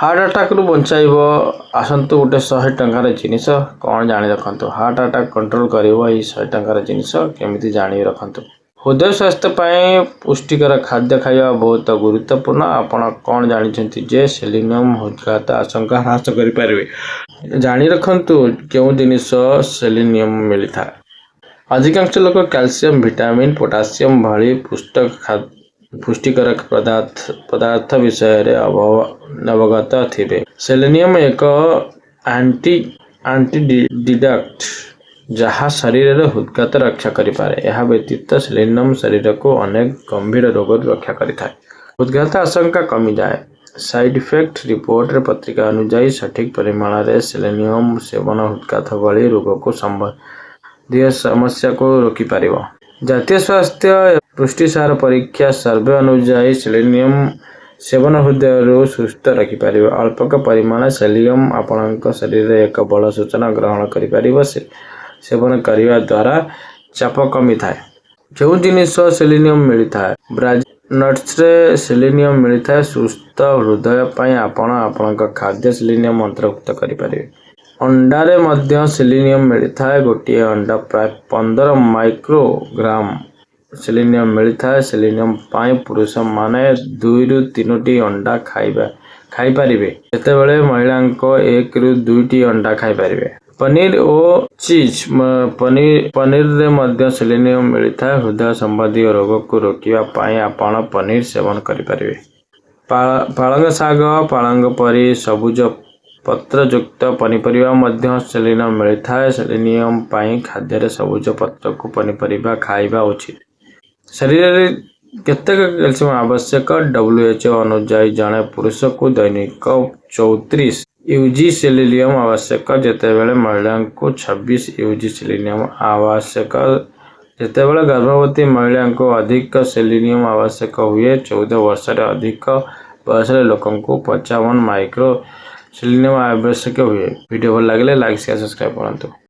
Heart attack रु बचाइब आसतु गोटे 100 टंकार जिनिस कौन जानी रखु हार्ट अटैक कंट्रोल कर 100 टंकार जिनिस केमी जानी रखु हृदय स्वास्थ्य पुष्टिकर खाद्य खाଇବା बहुत गुरुत्वपूर्ण आपण कौन जानते जे सेलिनियम हृदघात आशंका ह्रास करें जानी रखु क्यों जिनिस सेलिनियम मिलता है अधिकांश लोक कैल्शियम विटामिन पोटासियम भली पुष्टिकर पदार्थ विषय रे अवगत थे सेलेनियम एक एंटीडिडक्ट जहाँ शरीर रे हृदघात रक्षा करें यह व्यतीत सेलेनियम शरीर को अनेक गंभीर रोग रक्षा करें हृदघात आशंका कमी जाए साइड इफेक्ट रिपोर्ट रे पत्रिका अनुसार सठिक परिमाण रे सेलेनियम सेवन हृदघात भली रोग को संबंधित समस्या को रोकी पारिबो जातीय स्वास्थ्य पुष्टिसार परीक्षा सर्वे अनुसार सेलेनियम सेवन हृदय सुस्थ रखिपार अल्पक परिमाण सेलियम आपण शरीर में एक बड़ सूचना ग्रहण कर सेवन करने द्वारा चाप कमी थाए जो जिनिस सेलिनियम मिलता है ब्राजिल नट्स रे सेलिनियम मिलता है सुस्थ हृदय पाई आपण खाद्य सेलिनियम अंतर्भुक्त करें अंडारे मध्य सेलिनियम मिलता है गोटे अंडा प्राय 15 माइक्रोग्राम सेलिनियम मिलता है सेलिनियम पाई पुरुष माने 2 रु 3 अंडा खाई पारिबे जेतेबेले महिला को 1 रु 2 अंडा खाई पारिबे पनीर और चीज पनीर रे मध्य सेलिनियम मिलता है हृदय संबंधी रोग को रोकिबा पाई आपण पनीर सेवन करि पारिबे पालंग साग पालंग परी सबुज पत्र युक्त पनीपरिया मध्य सेलिनियम मिलता है सेलिनियम पाई खाद्य सबुज पत्र को पनीपरिया खाइबा उचित शरीर में केतेक कैल्शियम आवश्यक WHO अनुसार जड़े पुरुष को दैनिक 34 यूजी सेलिनियम आवश्यक जेतेबेले महिला को 26 यूजी सेलिनियम आवश्यक जेतेबेले गर्भवती महिला को अधिक सेलिनियम आवश्यक हुए 14 वर्ष अधिक बयस लोक को 55 माइक्रो सेलिनियम आवश्यक हुए वीडियो भल लगे लाइक शेयर सब्सक्राइब करूँ।